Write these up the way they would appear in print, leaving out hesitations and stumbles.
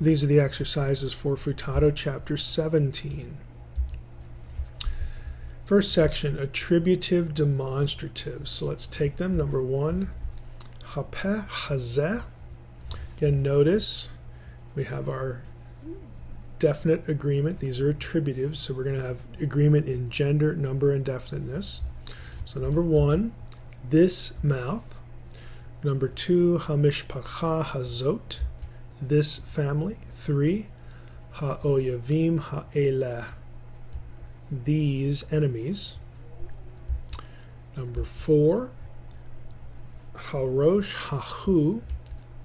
These are the exercises for Futato chapter 17. First section, attributive demonstratives. So let's take them. Number one, hapeh, hazeh. Again, notice we have our definite agreement. These are attributives, so we're going to have agreement in gender, number, and definiteness. So number one, this mouth. Number two, hamishpacha hazot, this family. Three, ha'oyavim ha'eleh, these enemies. Number four, harosh hahu,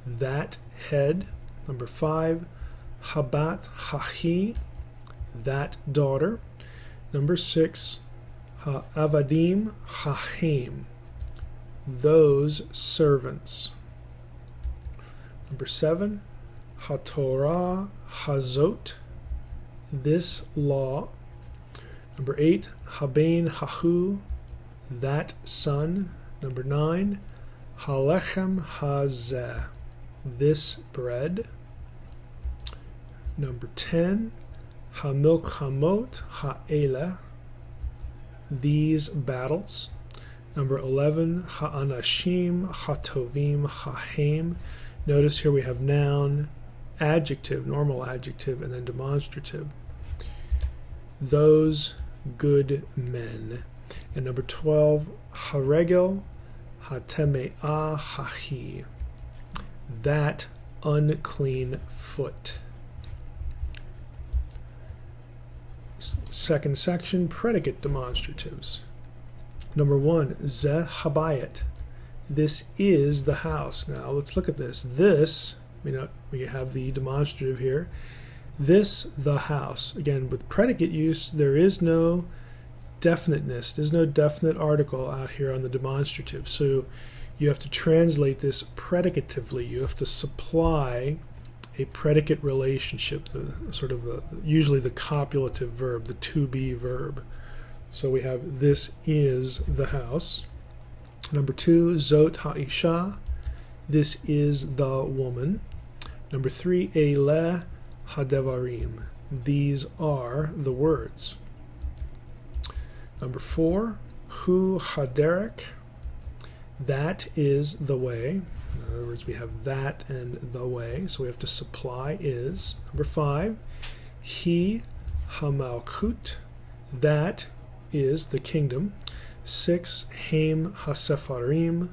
that head. Number five, habat hahi, that daughter. Number six, ha'avadim hahim, those servants. Number seven, haTorah hazot, this law. Number eight, habein hahu, that son. Number nine, halechem hazeh, this bread. Number 10, hamilchamot ha'eleh, these battles. Number 11, ha'anashim hatovim hahem. Notice here we have noun, adjective, normal adjective, and then demonstrative. Those good men. And number 12, haregel hateme'ah hahi, that unclean foot. Second section, predicate demonstratives. Number one, ze habayit, this is the house. Now let's look at this. This, we have the demonstrative here. This, the house. Again, with predicate use, there is no definiteness. There's no definite article out here on the demonstrative. So you have to translate this predicatively. You have to supply a predicate relationship, usually the copulative verb, the to be verb. So we have this is the house. Number two, zot ha'isha, this is the woman. Number three, eleh hadevarim, these are the words. Number four, hu haderek, that is the way. In other words, we have that and the way, so we have to supply is. Number five, he hamalkut, that is the kingdom. Six, haim hasefarim,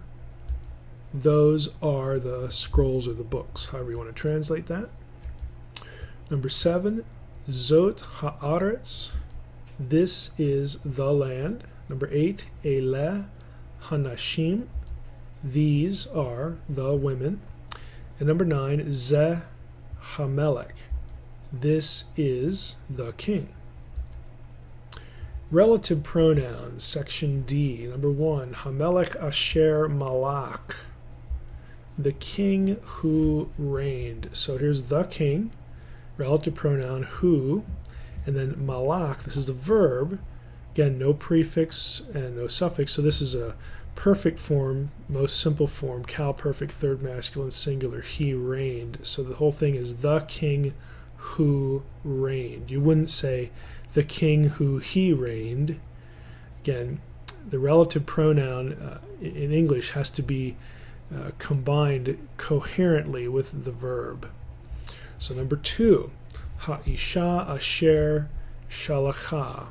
those are the scrolls or the books, however you want to translate that. Number seven, zot haaretz, this is the land. Number eight, eleh hanashim, these are the women. And number nine, ze hamelech, this is the king. Relative pronouns, section D. Number one, hamelech asher malak, the king who reigned. So here's the king, relative pronoun who, and then malak, this is the verb. Again, no prefix and no suffix, so this is a perfect form, most simple form, cal perfect, third masculine singular, he reigned. So the whole thing is the king who reigned. You wouldn't say the king who he reigned. Again, the relative pronoun in English has to be combined coherently with the verb. So number two, ha'isha asher shalacha,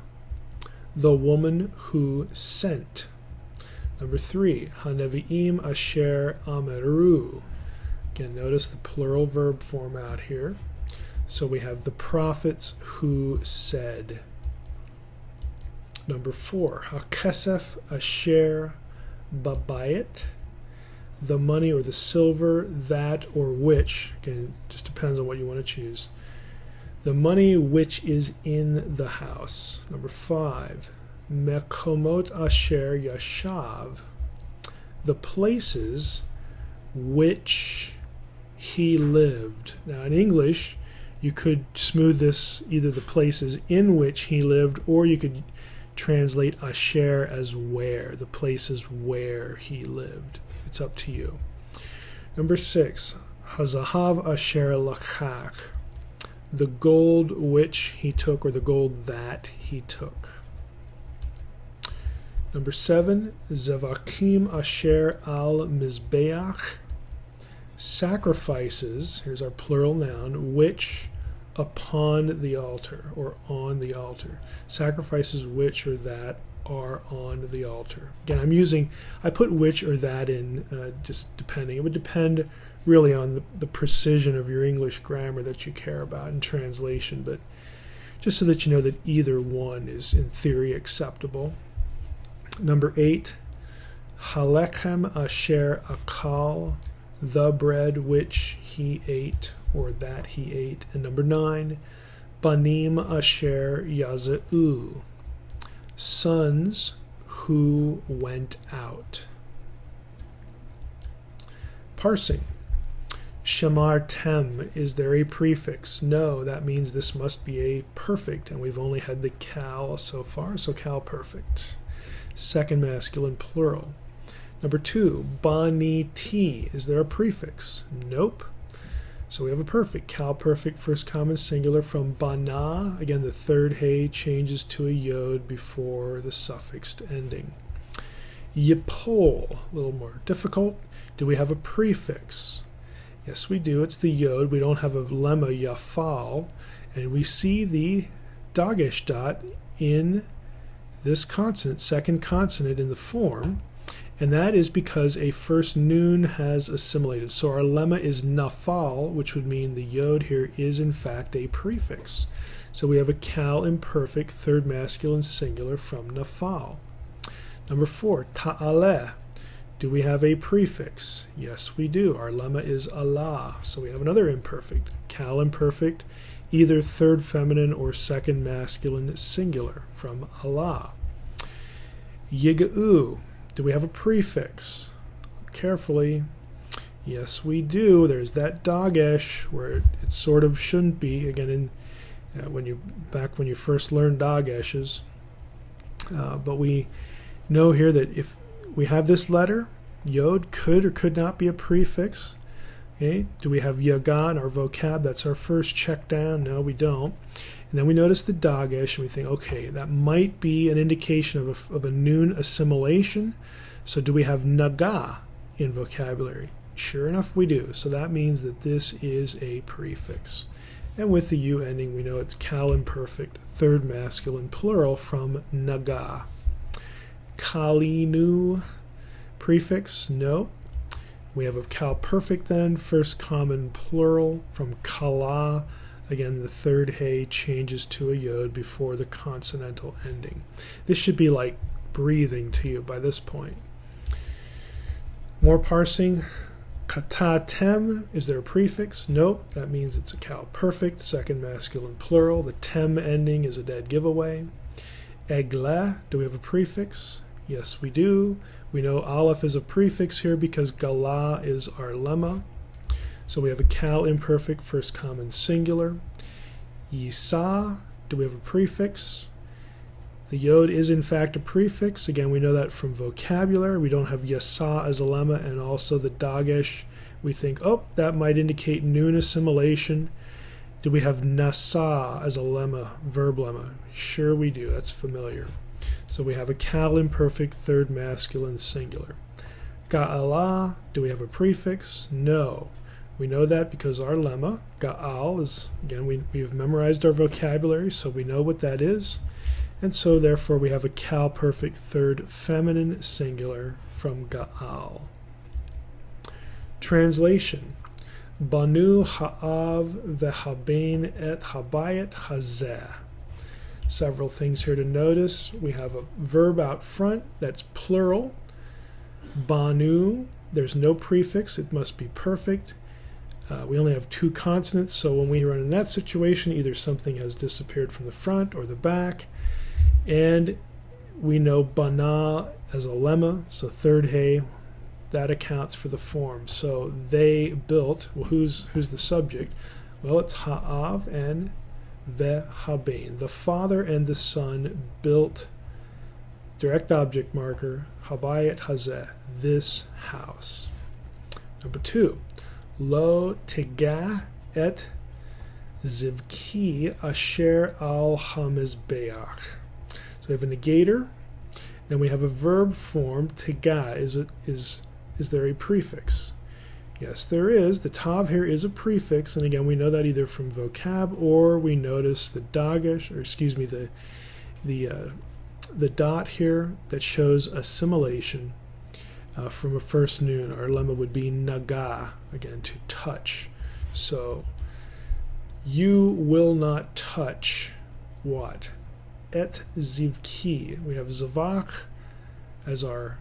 the woman who sent. Number three, hanevi'im asher ameru. Again, notice the plural verb form out here. So we have the prophets who said. Number four, hakesef asher babayit, the money or the silver that or which, again, just depends on what you want to choose. The money which is in the house. Number five, mekomot asher yashav, the places which he lived. Now in English, you could smooth this, either the places in which he lived, or you could translate asher as where, the places where he lived. It's up to you. Number six, hazahav asher lakach, the gold which he took, or the gold that he took. Number 7, Zevakim asher al mizbeach, sacrifices, here's our plural noun, which upon the altar, or on the altar. Sacrifices which or that are on the altar. Again, I put which or that in just depending. It would depend really on the precision of your English grammar that you care about in translation, but just so that you know that either one is in theory acceptable. Number 8, Halechem asher akal, the bread which he ate, or that he ate. And number 9, Banim asher yazeu, sons who went out. Parsing. Shamartem, is there a prefix? No, that means this must be a perfect, and we've only had the cal so far, so cal perfect. Second masculine plural. Number 2, baniti, is there a prefix? Nope. So we have a perfect, cal perfect, first common singular from bana. Again, the third hay changes to a yod before the suffixed ending. Yipol, a little more difficult. Do we have a prefix? Yes, we do. It's the yod. We don't have a lemma yafal. And we see the dagesh dot in this consonant, second consonant in the form. And that is because a first noon has assimilated. So our lemma is nafal, which would mean the yod here is in fact a prefix. So we have a cal imperfect, third masculine singular from nafal. Number 4, ta'aleh. Do we have a prefix? Yes, we do. Our lemma is Allah. So we have another imperfect, cal imperfect, either third feminine or second masculine singular from Allah. Yiga'u. Do we have a prefix? Carefully. Yes, we do. There's that dagesh where it sort of shouldn't be. Again, when you first learned dageshes. But we know here that if we have this letter, yod could or could not be a prefix. Okay. Do we have yaga in our vocab? That's our first check down. No, we don't. And then we notice the dagesh and we think, okay, that might be an indication of a noon assimilation. So do we have naga in vocabulary? Sure enough, we do. So that means that this is a prefix. And with the U ending, we know it's cal imperfect, third masculine plural from naga. Kalinu, prefix? No. We have a cal perfect then, first common plural from kala. Again, the third hay changes to a yod before the consonantal ending. This should be like breathing to you by this point. More parsing. Katatem, is there a prefix? Nope, that means it's a cal perfect, second masculine plural. The tem ending is a dead giveaway. Egle, do we have a prefix? Yes, we do. We know aleph is a prefix here because gala is our lemma. So we have a cal imperfect, first common singular. Yisa, do we have a prefix? The yod is in fact a prefix. Again, we know that from vocabulary. We don't have yasa as a lemma, and also the dagesh. We think, oh, that might indicate noon assimilation. Do we have nasa as a lemma, verb lemma? Sure we do. That's familiar. So we have a cal imperfect, third masculine singular. Ga'ala, do we have a prefix? No. We know that because our lemma, ga'al, is, again, we've memorized our vocabulary, so we know what that is. And so therefore we have a cal perfect, third feminine singular from ga'al. Translation. Banu ha'av ve'habein et habayet hazeh. Several things here to notice. We have a verb out front that's plural. Banu, there's no prefix, it must be perfect. We only have two consonants, so when we run in that situation, either something has disappeared from the front or the back. And we know bana as a lemma, so third hay, that accounts for the form. So they built, well, who's the subject? Well, it's ha'av and ve'habein. The father and the son built, direct object marker, habayet hazeh, this house. Number 2, lo tegah et Zivki asher al hamizbeach. So we have a negator, and we have a verb form. Tega. Is there a prefix? Yes, there is. The tav here is a prefix, and again, we know that either from vocab or we notice the dagesh, or excuse me, the dot here that shows assimilation from a first noon. Our lemma would be naga, again, to touch. So you will not touch what? Et zivki. We have zavach as our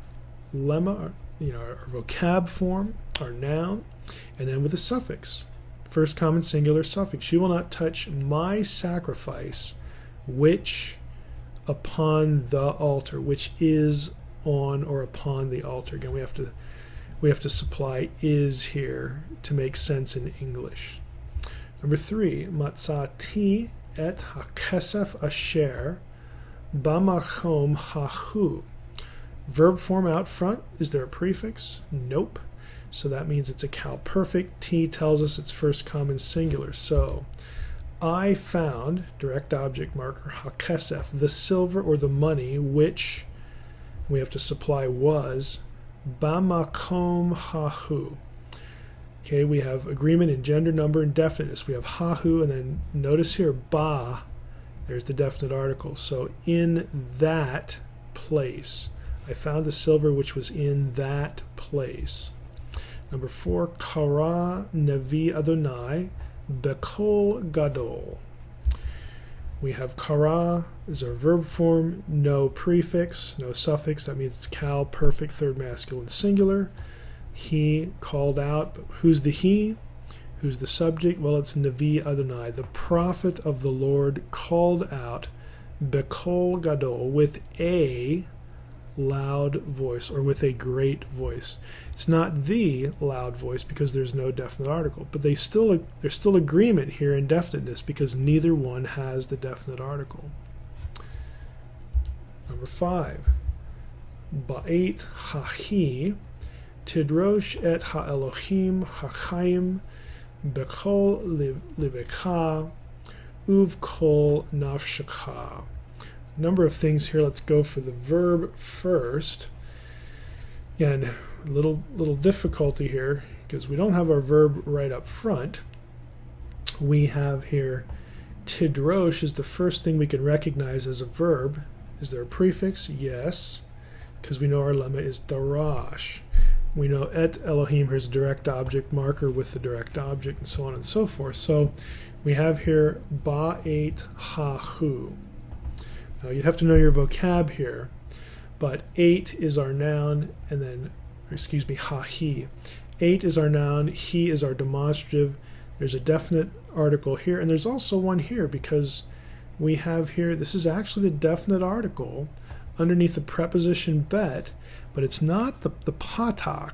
lemma, our vocab form, our noun, and then with a suffix, first common singular suffix. You will not touch my sacrifice, which upon the altar, which is on or upon the altar. Again, we have to supply is here to make sense in English. Number 3, matzati et hakesef asher b'makom hahu. Verb form out front. Is there a prefix? Nope. So that means it's a cal perfect. T tells us it's first common singular. So I found, direct object marker, hakesef, the silver or the money, which we have to supply was b'makom hahu. Okay, we have agreement in gender, number, and definiteness. We have hahu, and then notice here, ba, there's the definite article. So in that place. I found the silver which was in that place. Number 4, kara nevi Adonai bekol gadol. We have kara is our verb form, no prefix, no suffix. That means it's cal perfect, third masculine singular. He called out. But who's the he? Who's the subject? Well, it's Nevi Adonai. The prophet of the Lord called out bekol gadol, with a loud voice, or with a great voice. It's not the loud voice because there's no definite article, but there's still agreement here in definiteness because neither one has the definite article. Number 5, ba'et hahi tidrosh et ha'elohim ha'chaim bechol libecha uvkol nafshecha. Number of things here. Let's go for the verb first. Again, a little difficulty here because we don't have our verb right up front. We have here tidrosh is the first thing we can recognize as a verb. Is there a prefix? Yes, because we know our lemma is darash. We know et Elohim, here's a direct object marker with the direct object, and so on and so forth. So we have here ba'et hahu. Now you'd have to know your vocab here, but 8 is our noun, and then, excuse me, ha-he. 8 is our noun, he is our demonstrative. There's a definite article here, and there's also one here because we have here, this is actually the definite article underneath the preposition bet, but it's not the patak,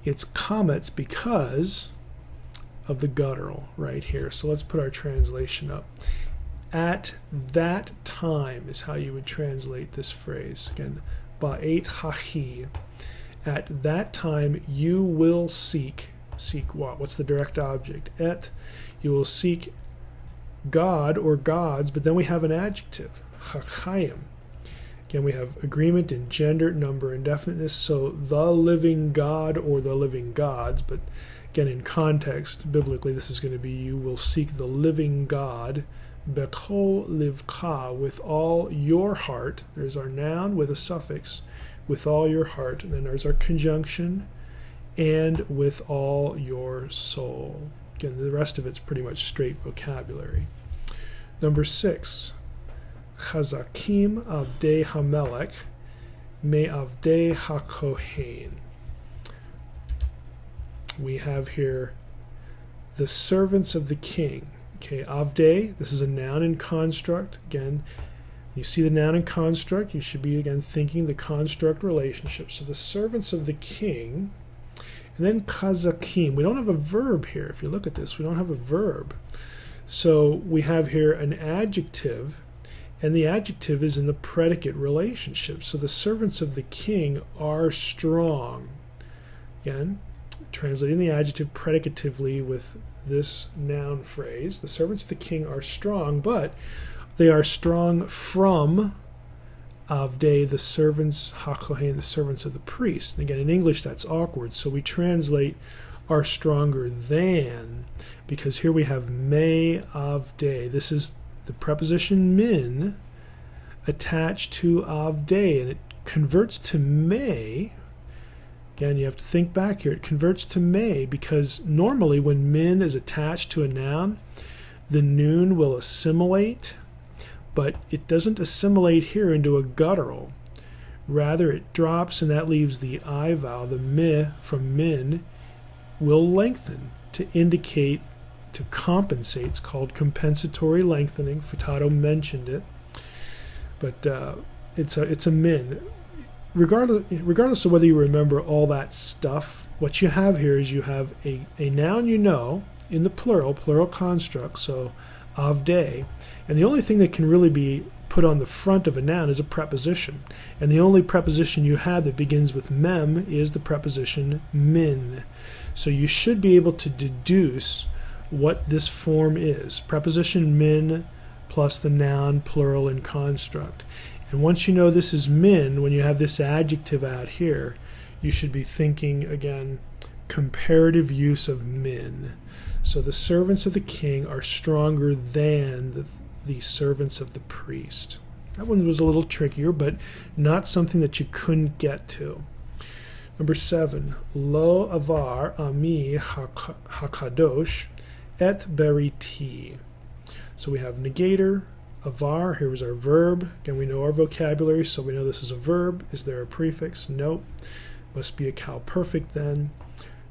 it's comets because of the guttural right here. So let's put our translation up. At that time is how you would translate this phrase. Again, ba'et hahi. At that time you will seek. Seek what? What's the direct object? Et. You will seek God or gods, but then we have an adjective. Chachayim. Again, we have agreement in gender, number, and definiteness. So the living God or the living gods, but again in context, biblically, this is going to be you will seek the living God. Bekol livka, with all your heart. There's our noun with a suffix, with all your heart. And then there's our conjunction, and with all your soul. Again, the rest of it's pretty much straight vocabulary. Number 6, chazakim avdei hamelech me avdei hakohen. We have here the servants of the king. Okay, avdei, this is a noun and construct. Again, you see the noun and construct, you should be, again, thinking the construct relationship. So the servants of the king, and then kazakim. We don't have a verb here. If you look at this, we don't have a verb. So we have here an adjective, and the adjective is in the predicate relationship. So the servants of the king are strong. Again, translating the adjective predicatively with this noun phrase. The servants of the king are strong, but they are strong from Avdei, the servants, HaKohen, the servants of the priest. And again, in English that's awkward, so we translate are stronger than, because here we have me Avdei. This is the preposition min attached to Avdei, and it converts to me. Again, you have to think back here. It converts to me because normally when min is attached to a noun, the noon will assimilate, but it doesn't assimilate here into a guttural. Rather, it drops, and that leaves the I vowel, the mi from min, will lengthen to indicate, to compensate. It's called compensatory lengthening. Futato mentioned it, but it's a min. Regardless of whether you remember all that stuff, what you have here is you have a noun you know in the plural construct, so avdei, and the only thing that can really be put on the front of a noun is a preposition, and the only preposition you have that begins with mem is the preposition min. So you should be able to deduce what this form is. Preposition min plus the noun plural and construct. And once you know this is min, when you have this adjective out here, you should be thinking, again, comparative use of min. So the servants of the king are stronger than the servants of the priest. That one was a little trickier, but not something that you couldn't get to. Number 7, lo avar ami hakadosh et beriti. So we have negator, avar, here's our verb. Again, we know our vocabulary, so we know this is a verb. Is there a prefix? Nope. Must be a cal perfect then.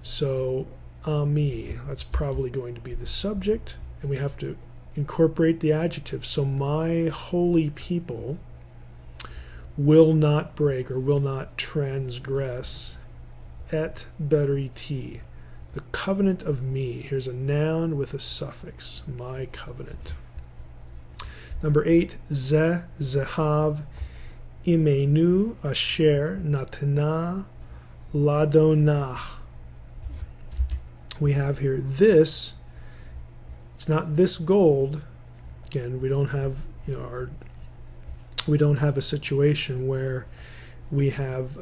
So ami, that's probably going to be the subject, and we have to incorporate the adjective. So my holy people will not break or will not transgress et beriti, the covenant of me. Here's a noun with a suffix, my covenant. Number 8, ze zehav imenu asher natana ladonah. We have here this. It's not this gold. Again, we don't have, we don't have a situation where we have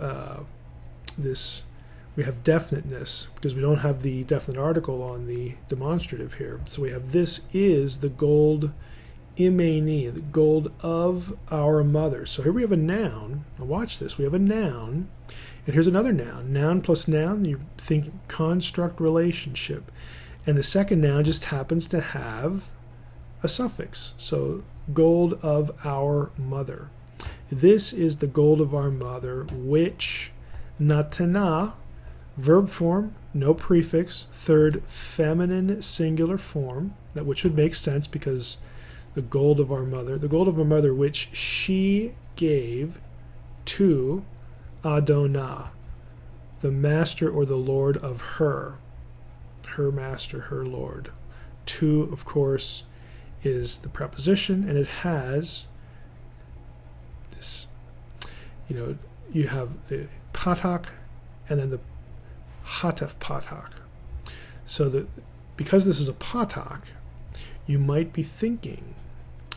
we have definiteness, because we don't have the definite article on the demonstrative here. So we have this is the gold imeni, the gold of our mother. So here we have a noun. Now watch this. We have a noun, and here's another noun. Noun plus noun, you think construct relationship. And the second noun just happens to have a suffix. So gold of our mother. This is the gold of our mother, which natana, verb form, no prefix, third feminine singular form, that which would make sense because the gold of our mother which she gave to Adonai, the master or the lord of her master, her lord. To, of course, is the preposition, and it has this, you have the patak and then the hatef patak. So because this is a patak, you might be thinking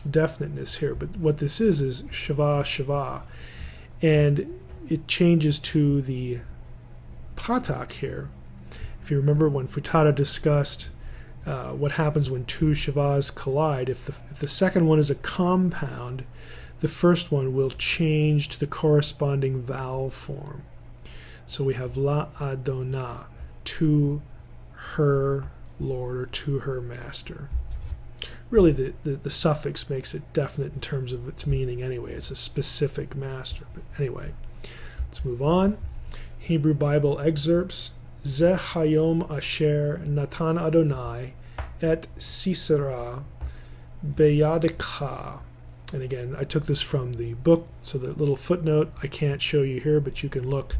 definiteness here, but what this is shava, and it changes to the patak here. If you remember when Futato discussed what happens when two shavas collide, if the second one is a compound, the first one will change to the corresponding vowel form. So we have la Adonai, to her lord or to her master. Really, the suffix makes it definite in terms of its meaning anyway. It's a specific master. But anyway, let's move on. Hebrew Bible excerpts. Ze hayom asher natan Adonai et Sisera beyadika. And again, I took this from the book, so the little footnote I can't show you here, but you can look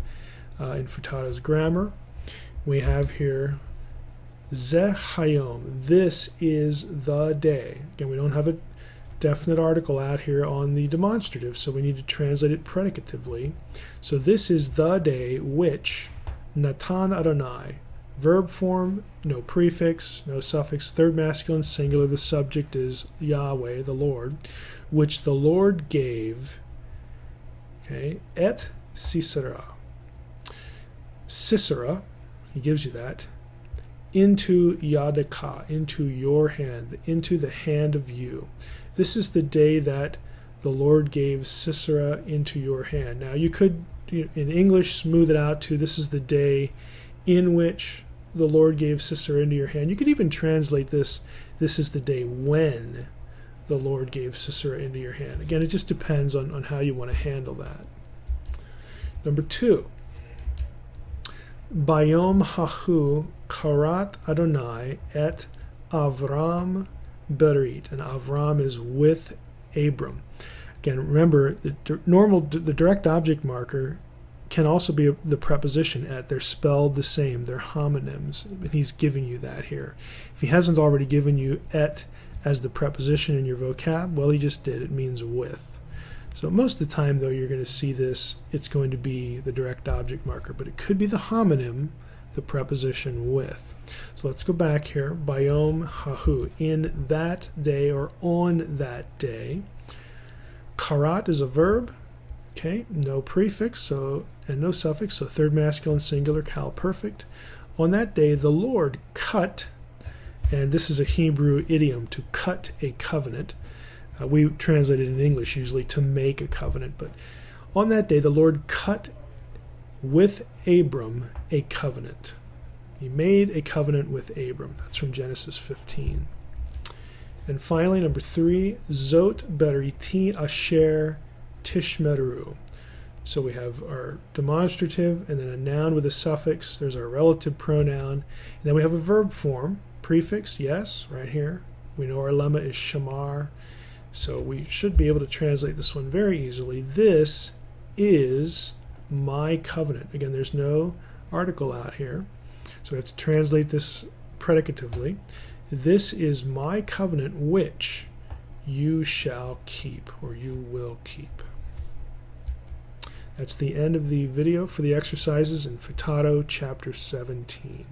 in Futato's grammar. We have here Ze hayom, this is the day. Again, we don't have a definite article out here on the demonstrative, so we need to translate it predicatively. So this is the day which Natan Adonai, Verb form, no prefix, no suffix. Third masculine singular. The subject is Yahweh, the Lord, which the Lord gave. Okay, et Sisera. Sisera, he gives you that, into Yadaka, into your hand, into the hand of you. This is the day that the Lord gave Sisera into your hand. Now you could, in English, smooth it out to this is the day in which the Lord gave Sisera into your hand. You could even translate this is the day when the Lord gave Sisera into your hand. Again, it just depends on how you want to handle that. Number 2. Bayom hahu karat Adonai et Avram berit. And Avram is with Abram. Again, remember, the direct object marker can also be the preposition et. They're spelled the same. They're homonyms. And he's giving you that here. If he hasn't already given you et as the preposition in your vocab, well, he just did. It means with. So most of the time, though, you're going to see this, it's going to be the direct object marker, but it could be the homonym, the preposition with. So let's go back here. Bayom hahu, in that day or on that day. Karat is a verb, okay, no prefix and no suffix, so third masculine singular, cal perfect. On that day, the Lord cut, and this is a Hebrew idiom, to cut a covenant. We translate it in English usually to make a covenant, but on that day the Lord cut with Abram a covenant. He made a covenant with Abram. That's from Genesis 15. And finally, number 3, Zot beriti asher tishmeru. So we have our demonstrative and then a noun with a suffix. There's our relative pronoun. And then we have a verb form, prefix, yes, right here. We know our lemma is shamar. So we should be able to translate this one very easily. This is my covenant. Again, there's no article out here. So we have to translate this predicatively. This is my covenant which you shall keep, or you will keep. That's the end of the video for the exercises in Futato chapter 17.